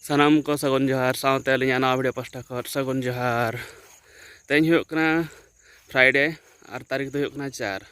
सानाम को सगुन जोहार सावते अलिया नवा वीडियो पास्टा खर सगुन जोहार तेज हुयुग कना फ्राइडे और तारीख दो हुयुग कना 4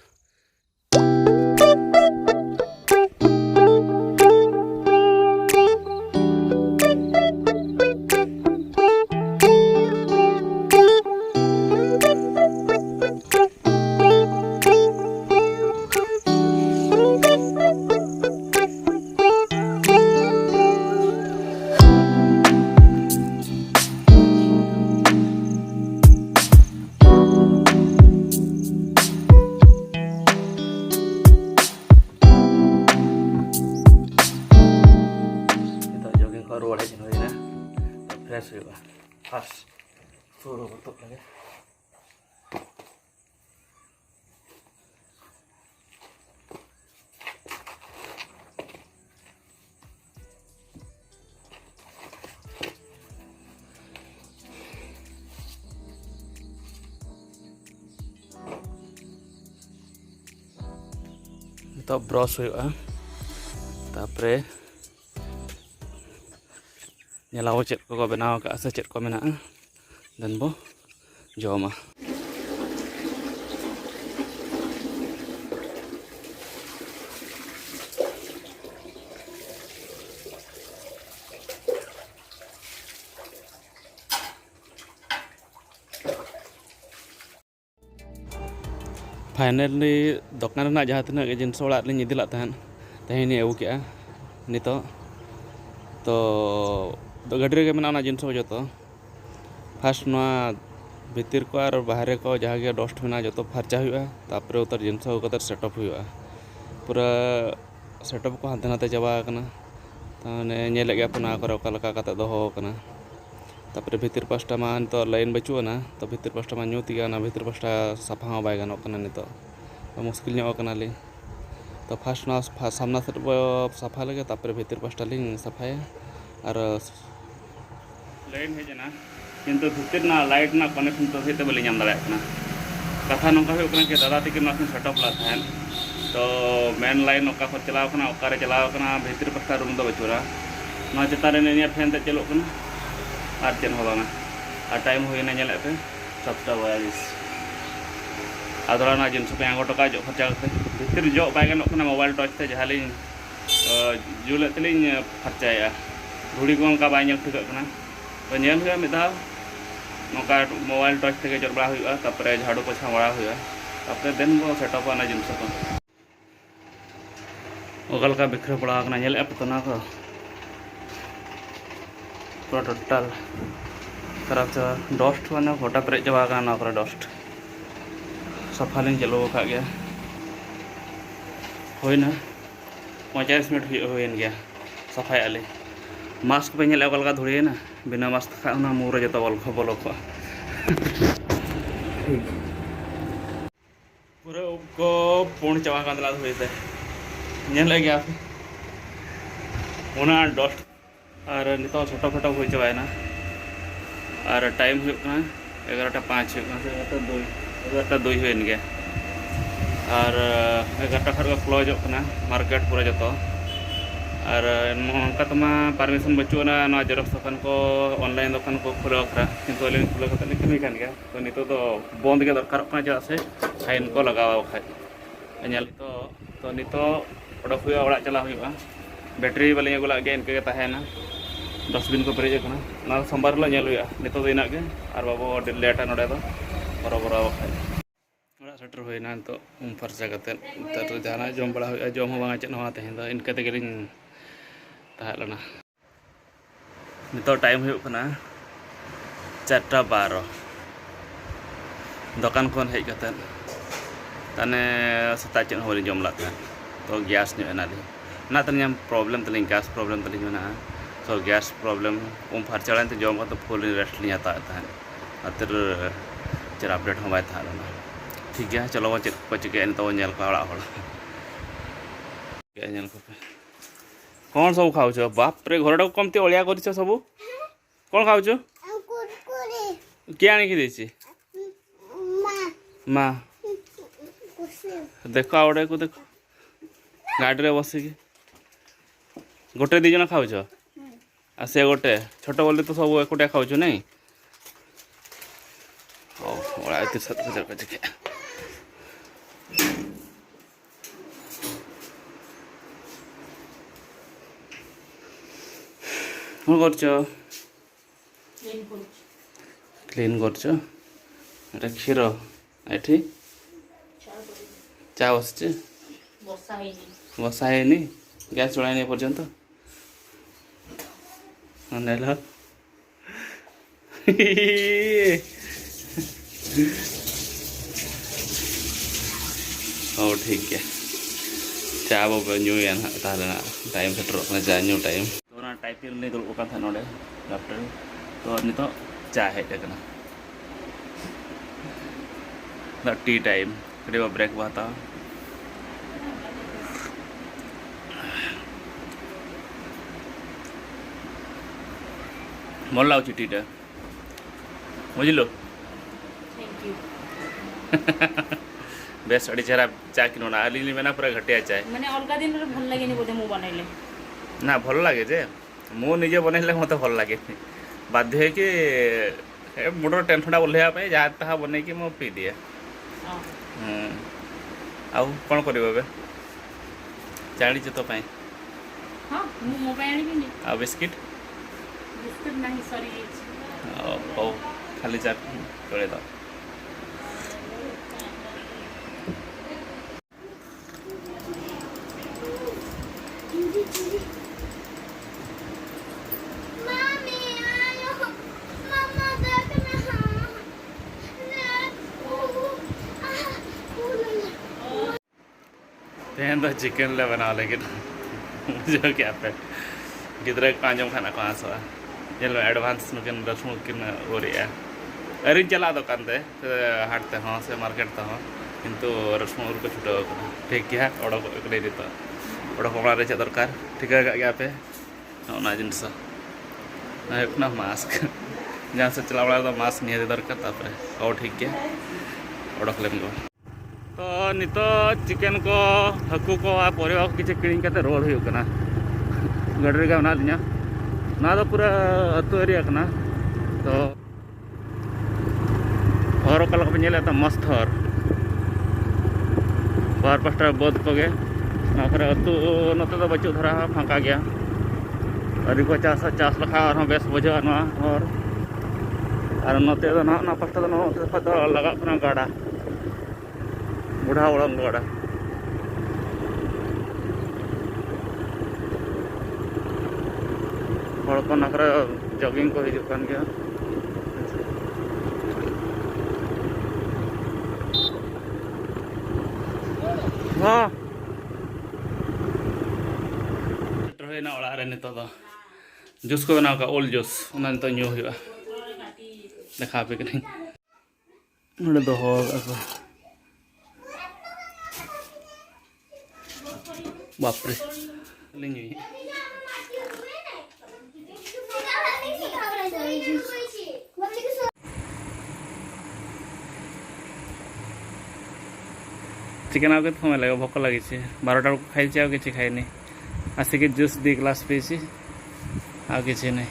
ruang aja nih na fresh juga pas suruh tutup lagi itu brush juga tapre nyalaw cek ko benaw ka sa cek ko mena dan bo joma finally dokan na jahat na gen solat ni idila tahan tahini awu ke nito तो गाड़ी रे मेना जिनस जो fast भीतर को और बाहर को जहाँ डस्ट में जो फार्चा हुआ तापर उतर जिनस सेटअप हुआ पूरा सेटअप को हाते नाते चाबाना ताने गया पे दहो तापर भीतर पास्टा मा तो लाइन बचुना तो भीतर पास्टा मा ᱧᱩᱛ गया भीतर पास्टा साफा बै गाना नित मुस्किल ली तो फास्ट सामना सेट साफा लगे तापर भीतर पास्टा लिंग सफाया और लाइन हेजना किंतु भीतर ना लाइट ना कनेक्शन तो हेते बलि नाम दाड़ा कथा नौका कि दादा तक सेटअप ला तो मेन लाइन ओका को चलाव ओकारे चलाव भीतर पास्टा रूम दो बचूरा ना चेतान फैन ते चलो और चेन हो बांगा और टाइम होना पे 7:42 आदरा जिनस पे आंगो टका जो खर्चा भीतर जो बै गाना मोबाइल टच ते जहाँ लिंग जुले तेलिंग फर्चाया घुड़ी को उनका बै ठिकाना तो हुआ मिद धाव नौका मोबाइल टच ते जड़ बड़ा हुआ तापर झाड़ू पोछा बड़ा हुआ तापर दिन बो सेटअप जिनस को ओका बिखरे पड़ा पतना को पूरा टोटल खराब चाबा डस्ट मैंने गोटा पेरे चाबा डस्ट सफा लिंग चलो का गया होना 45 मिनट होन गया सफाया ले मास्क पे ओका धुड़ीना बिना मास्क खा मुँह जो बल्क बोलो को पूरा को पुण चाबा धुड़ीते गया उना डस्ट और नित छोटो छोटो हो चाबाना और टाइम 11:05 11:02 होन गया और 11टा खर क्लोज मार्केट पूरा जो और उनका तो परमिशन बचुना जेरक्स दुकान को ऑनलाइन दुकान को खुले किंतु अली खुले कमी गया तो नित तो बंद के दरकार चेदा से फाइन को लगावा खाए तो नित उडक हुआ चला हुआ बैटरी वाले अगुला इनके तहना डस्टबिन को पेरेजना सोमवार हिल हुआ नित इना और बाबू लेटा नोड़े बराबर खाए सेटर होना तो उम फर्चा जहाँ जम बड़ा हुआ जम बा चेद तेहन इनके तेलिंग तहलना नित टाइम होना 4:12 दुकान खन हेज ताने सेता चेद होली जम ला तो गैस ना प्रॉब्लम तलिंग गैस प्रॉब्लम तलिंग में तो गैस प्रॉब्लम फार्चा तो जम तो फुल रेस्ट लिया आतर चेर अपडेट हम बै ठीक है चलो चेक को चिके तो कौन सब खाऊ बाप रे घर कमती अलिया कर सब कौन खाऊ किए आणिकी देसी माँ देख आउटे को देख गाड़ी रे बसिकी गोटे दी जन खाऊ से गोटे छोट बोले तो सब एकुटिया खाऊ नहीं कौन कर क्लीन कर क्षीर ये चा बस बसा है गैस चलानी पर्यंत नेल ओ ठीक है चा बो न्यू टाइम सेटर चा न्यू टाइम तो टाइपिंग नहीं दुर्ब नोड़े लैपटॉप तो नित चा हेजना टी टाइम कड़े ब्रेक बता मन लगे टीटा बुझल बेस अड़ी चेहरा चा कि अली मेना पूरा घटिया चाय माने अलग दिन रे भल लागेनी बोधे मु बनैले ना भल लागे जे मु निजे बनैले मते भल लागे बाध्य है कि मुडर टेंशन ओल्हेया पे जहाँ ताहा बनै कि मु पी दिए आउ कौन कर चाड़ी तो पाए हां मु मो पे आनी बिनी आ बिस्किट बिस्किट नहीं सरी ओ खाली चा तोड़े दो तो चिकन ले बना लेकिन मुझे क्या पे गिद्रे पांचम खाना कहाँ सो ये लो एडवांस नुकिन रसून किन ओरिया अरिन चला दुकान ते हाटते हाँ से मार्केट ते हाँ किंतु रसून को छुटा ठीक क्या ओडो कड़े दिता ओडो कोमला रे दरकार ठीक है क्या पे ना जिनस ना मास्क जहाँ से चला बड़ा तो मास्क नहीं दरकार तापरे और ठीक क्या ओडो क्लेम को तो नित चिकेन को हाकू को परिवा को किसी किणी करते रोड होना गाड़ी रे ना लिया ना तो पूरा अतु एरिया करना तो हर का पे नेले तो मस्त हर बार पास्टा बद को गे अतु नते तो बच्चू धरा फाँका गया अरी को चास लखा और बेस बुझा और नते तो ना पास्टा तो लगा गाड़ा बुढ़ा उड़न गाड़ा हड़ को नकर जॉगिंग को हिजुकान गया हाँ ना ओड़ा रे नितो दो जूस को बनाओ का ओल्ड जूस उना नितो न्यू हुआ देखा पे कि नोडे दो हो बापरे लेंगे चिकेन आगे समय लगे भोक लगी 12टा खाई आउ कि खाईनी आसिक जूस 2 ग्लास पीसी आ कि नहीं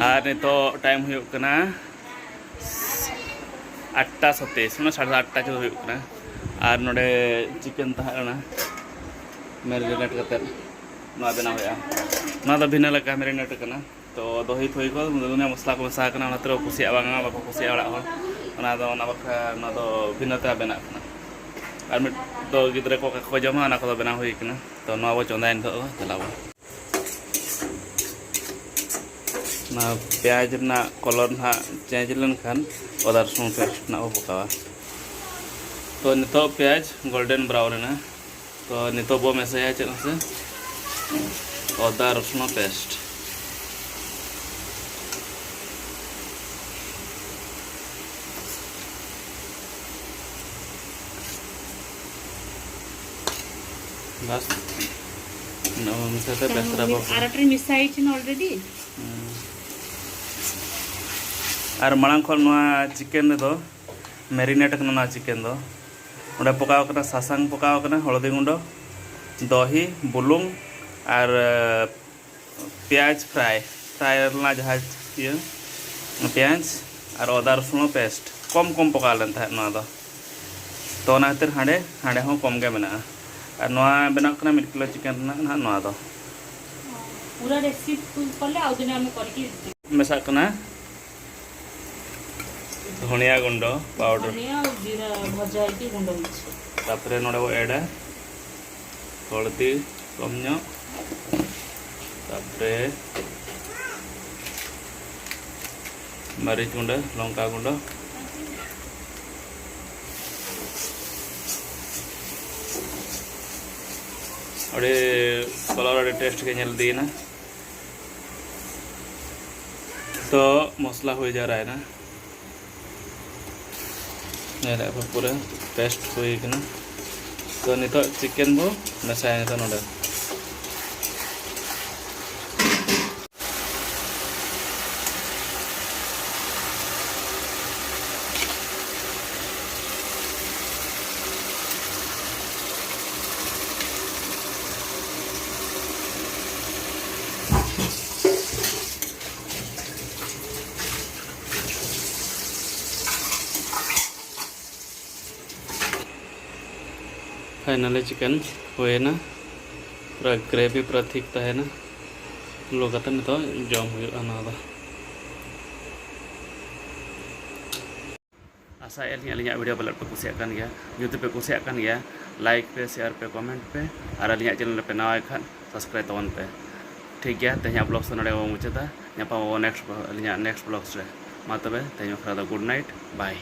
और नहीं तो टाइम होना 8:27 मैं 8:30 जो होना और नोडे चिकेन तहना मैरिनेट करते बना हुआ तो भिन्न लगा मैरिनेट करना तो दही थई को दुनिया मसला को मेसा करना कुसिया बांगा बाको कुसिया ओड़ा बाखा भिन्नता बना और मिट तो गिद्रे को जमा को बना हुई तो नवा चंदाइन तो चलाव ना प्याज ना कलर ना चेंज लेनखान अदा रसुन पेस्ट ना पकावा तो नित प्याज गोल्डन ब्राउन ना तो नित बो मेसाया चेक से अदा रसुन पेस्ट बस ना मिसाते पेस्ट रा बो आरटरी मिसाई छिन ऑलरेडी और मांग खन चिकेन तो मैरिनेट करना चिकेन दो उन्हें पकाव करना सासांग पकाव करना हलदी गुंडो दही बुलुंग और प्याज फ्राई ना जहाँ ये प्याज और अदा रसुन पेस्ट कम कम पका लेन था ना दो तो ना खातिर हांडे हांडे हों कम गे मेना और नवा बनाव करना 1 किलो चिकेन ना नवा दो पूरा रेसिपी कले आउ दिन हमें करके मेसा करना धनिया गुंडो पाउडर धनिया और जीरा भजा है कि गुंड होइछ तापरे नोडे वो एड हलदी कम नो तापरे मरीच गुंड लंका गुंड अड़े कलर अड़े टेस्ट के नेल दी ना तो मसला हो जा रहा है ना ये पूरा पेस्ट हुई ना तो नित चिकेन बो मेसाय तो नोडे फाइनली चिकेन हुए ना पूरा ग्रेवी पूरा ठीक तहना लोग तो जम हुआ आशा अलिया वीडियो पलट पे कुसियान गया जुदी पे कुसियान गया लाइक पे शेयर पे कमेंट पे और अलिया चैनल पे नवा खान सब्सक्राइब तबन पे ठीक गया तेज ब्लॉग्स नोड़े मुचादा नेक्स्ट ब्लॉग्स रे मा तबे तेज गुड नाइट बाय।